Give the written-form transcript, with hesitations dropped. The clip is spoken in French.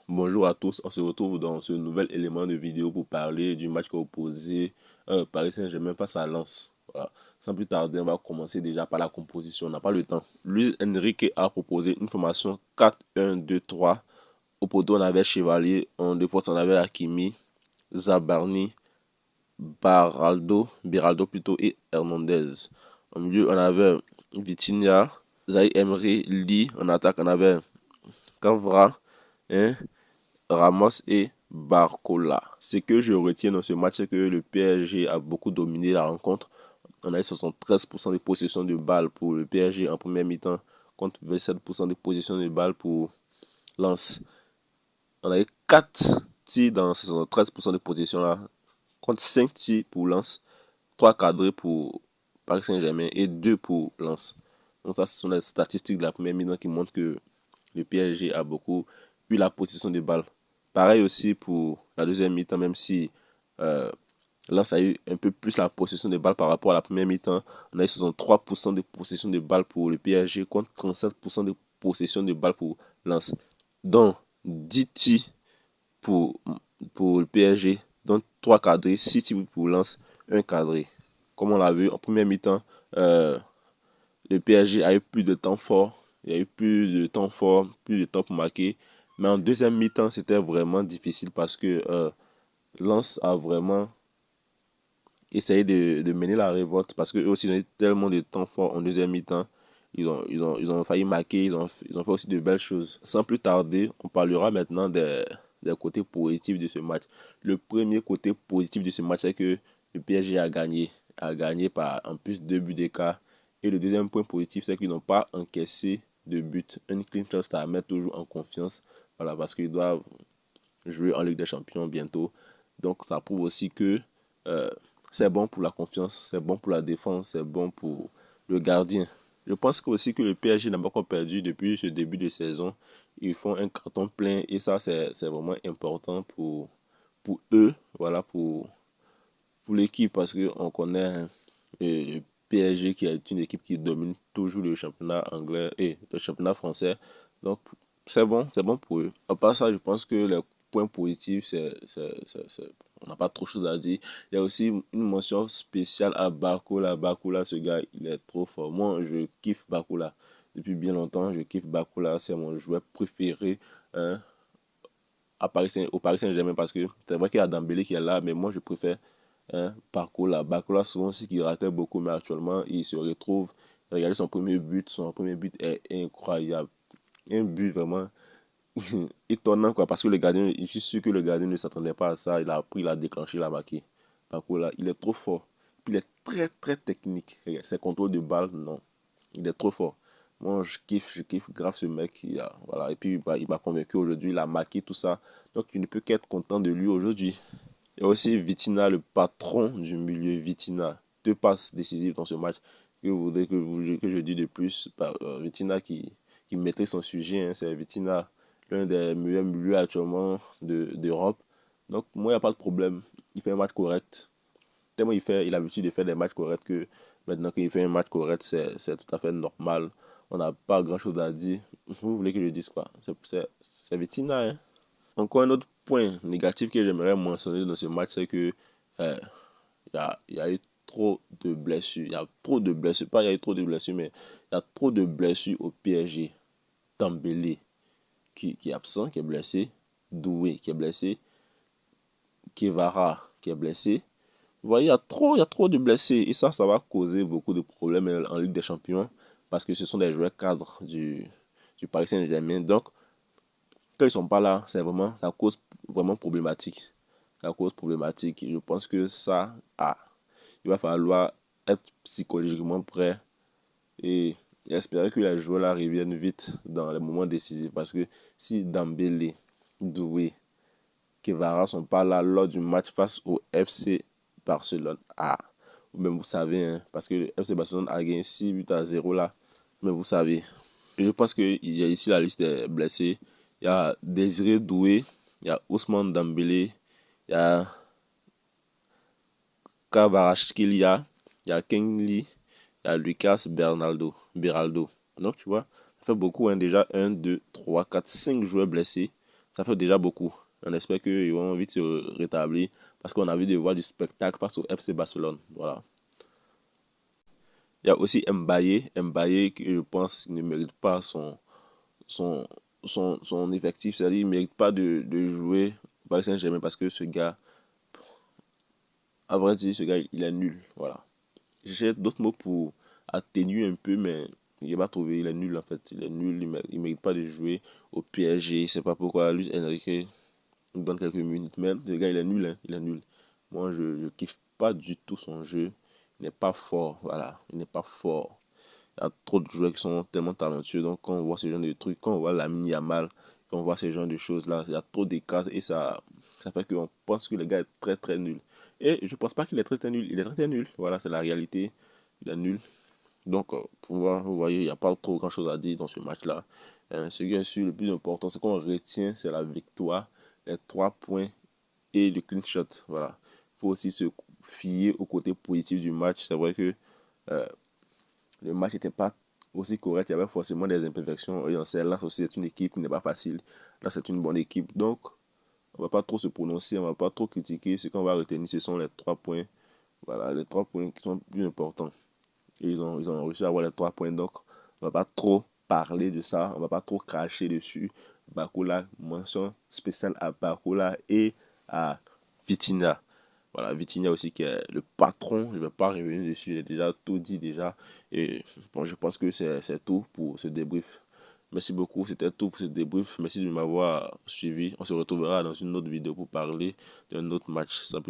Bonjour à tous, on se retrouve dans ce nouvel élément de vidéo pour parler du match qu'a opposé Paris Saint-Germain face à Lens. Voilà. Sans plus tarder, on va commencer déjà par la composition, on n'a pas le temps. Luis Enrique a proposé une formation 4-1-2-3. Au poteau, on avait Chevalier, en défense, on avait Hakimi, Zabarni, Beraldo plutôt et Hernandez. Au milieu, on avait Vitinha, Zaïre Emery, Lee. En attaque, on avait Cavra, hein, Ramos et Barcola. Ce que je retiens dans ce match, c'est que le PSG a beaucoup dominé la rencontre. On a eu 73% de possession de balles pour le PSG en première mi-temps contre 27% de possession de balles pour Lens. On a eu 4 tirs dans ces 73% de possession là contre 5 tirs pour Lens, 3 cadrés pour Paris Saint-Germain et 2 pour Lens. Donc ça, ce sont les statistiques de la première mi-temps qui montrent que le PSG a beaucoup eu la possession de balles. Pareil aussi pour la deuxième mi-temps, même si euh, Lens a eu un peu plus la possession de balles par rapport à la première mi-temps. On a eu 63% de possession de balles pour le PSG contre 37% de possession de balles pour Lens. Donc 10 tirs pour, pour le PSG, donc 3 cadrés, 6 tirs pour Lens, 1 cadré. Comme on l'a vu en première mi-temps, le PSG a eu plus de temps fort. Il y a eu plus de temps fort, plus de temps pour marquer. Mais en deuxième mi-temps, c'était vraiment difficile parce que Lens a vraiment essayé de mener la révolte parce qu'eux aussi ils ont eu tellement de temps fort en deuxième mi-temps. Ils ont failli marquer, ils ont fait aussi de belles choses. Sans plus tarder, on parlera maintenant des côtés positifs de ce match. Le premier côté positif de ce match, c'est que le PSG a gagné par en plus 2 buts d'écart. Et le deuxième point positif, c'est qu'ils n'ont pas encaissé de but. Un clean sheet, ça met toujours en confiance. Voilà, parce qu'ils doivent jouer en Ligue des Champions bientôt. Donc ça prouve aussi que euh, c'est bon pour la confiance, c'est bon pour la défense, c'est bon pour le gardien. Je pense aussi que le PSG n'a pas encore perdu depuis ce début de saison. Ils font un carton plein et ça, c'est vraiment important pour eux, voilà, pour l'équipe parce qu'on connaît le PSG qui est une équipe qui domine toujours le championnat anglais et le championnat français. Donc, c'est bon pour eux. À part ça, je pense que les points positifs, on n'a pas trop de choses à dire. Il y a aussi une mention spéciale à Barcola. Barcola, ce gars, il est trop fort. Moi, je kiffe Barcola. Depuis bien longtemps, je kiffe Barcola. C'est mon joueur préféré, hein, au Paris Saint-Germain parce que c'est vrai qu'il y a Dembélé qui est là, mais moi, je préfère Barcola. Barcola, souvent aussi, qui ratait beaucoup, mais actuellement, il se retrouve. Regardez son premier but est incroyable. Un but vraiment étonnant, quoi, parce que le gardien, je suis sûr que le gardien ne s'attendait pas à ça. Il a pris, il a déclenché, il a marqué. Barcola, il est trop fort. Puis il est très, très technique. Ses contrôles de balle, non. Il est trop fort. Moi, je kiffe grave ce mec. Voilà. Et puis, bah, il m'a convaincu aujourd'hui. Il a marqué tout ça. Donc, tu ne peux qu'être content de lui aujourd'hui. Il y a aussi Vitinha, le patron du milieu. Vitinha, 2 passes décisives dans ce match. Que vous voudrez que je dise de plus? Vitinha qui maîtrise son sujet. Hein, c'est Vitinha, l'un des meilleurs milieux actuellement d'Europe. Donc, moi, il n'y a pas de problème. Il fait un match correct. Tellement il a l'habitude de faire des matchs corrects que maintenant qu'il fait un match correct, c'est tout à fait normal. On n'a pas grand-chose à dire. Vous voulez que je dise quoi? C'est Vitinha, hein? Encore un autre point négatif que j'aimerais mentionner dans ce match, c'est que euh, il y a eu trop de blessures. Il y a trop de blessures. Pas il y a eu trop de blessures, mais il y a trop de blessures au PSG. Dembélé qui est absent, qui est blessé. Doué qui est blessé. Kevara qui est blessé. Vous voyez, il y a trop de blessés. Et ça va causer beaucoup de problèmes en Ligue des Champions. Parce que ce sont des joueurs cadres du Paris Saint-Germain. Donc, quand ils ne sont pas là, ça cause vraiment problématique. Ça cause problématique. Et je pense que il va falloir être psychologiquement prêt et espérer que les joueurs là reviennent vite dans les moments décisifs. Parce que si Dembélé, Doué, Kevara ne sont pas là lors du match face au FC Barcelone, même vous savez, hein, parce que le FC Barcelone a gagné 6 buts à 0 là, mais vous savez. Et je pense qu'il y a ici la liste des blessés. Il y a Désiré Doué, il y a Ousmane Dembélé, il y a Kvaratskhelia, il y a Kingsley, il y a Lucas Beraldo. Donc tu vois, ça fait beaucoup, hein, déjà 1, 2, 3, 4, 5 joueurs blessés. ça fait déjà beaucoup. On espère qu'ils vont vite se rétablir parce qu'on a envie de voir du spectacle face au FC Barcelone. Voilà. Il y a aussi Mbaye que je pense ne mérite pas son, son effectif. C'est-à-dire qu'il ne mérite pas de jouer au Paris Saint-Germain parce que ce gars, à vrai dire, ce gars, il est nul. Voilà. J'ai d'autres mots pour atténuer un peu, mais il n'est pas trouvé. Il est nul en fait. Il est nul. Il mérite pas de jouer au PSG. C'est pas pourquoi Luis Enrique nous donne quelques minutes. Mais le gars, il est nul. Hein. Il est nul. Moi, je ne kiffe pas du tout son jeu. Il n'est pas fort. Voilà. Il n'est pas fort. Il y a trop de joueurs qui sont tellement talentueux. Donc, quand on voit ce genre de trucs, quand on voit Lamine Yamal, quand on voit ce genre de choses-là, il y a trop d'écart et ça fait qu'on pense que le gars est très très nul. Et je pense pas qu'il est très très nul. Il est très très nul. Voilà, c'est la réalité. Il est nul. Donc, pour voir, vous voyez, il n'y a pas trop grand-chose à dire dans ce match-là. Ce qui est sûr, le plus important, c'est qu'on retient, c'est la victoire, les 3 points et le clean shot. Voilà. Il faut aussi se fier au côté positif du match. C'est vrai que euh, le match n'était pas aussi correct. Il y avait forcément des imperfections. Et on sait, là aussi, c'est une équipe qui n'est pas facile. Là, c'est une bonne équipe. Donc, on ne va pas trop se prononcer, on ne va pas trop critiquer. Ce qu'on va retenir, ce sont les 3 points. Voilà, les 3 points qui sont plus importants. Et ils ont réussi à avoir les 3 points. Donc, on ne va pas trop parler de ça. On ne va pas trop cracher dessus. Bakula, mention spéciale à Bakula et à Vitinha. Voilà, Vitinha aussi qui est le patron. Je ne vais pas revenir dessus. J'ai déjà tout dit déjà. Et bon, je pense que c'est tout pour ce débrief. Merci beaucoup. C'était tout pour ce débrief. Merci de m'avoir suivi. On se retrouvera dans une autre vidéo pour parler d'un autre match.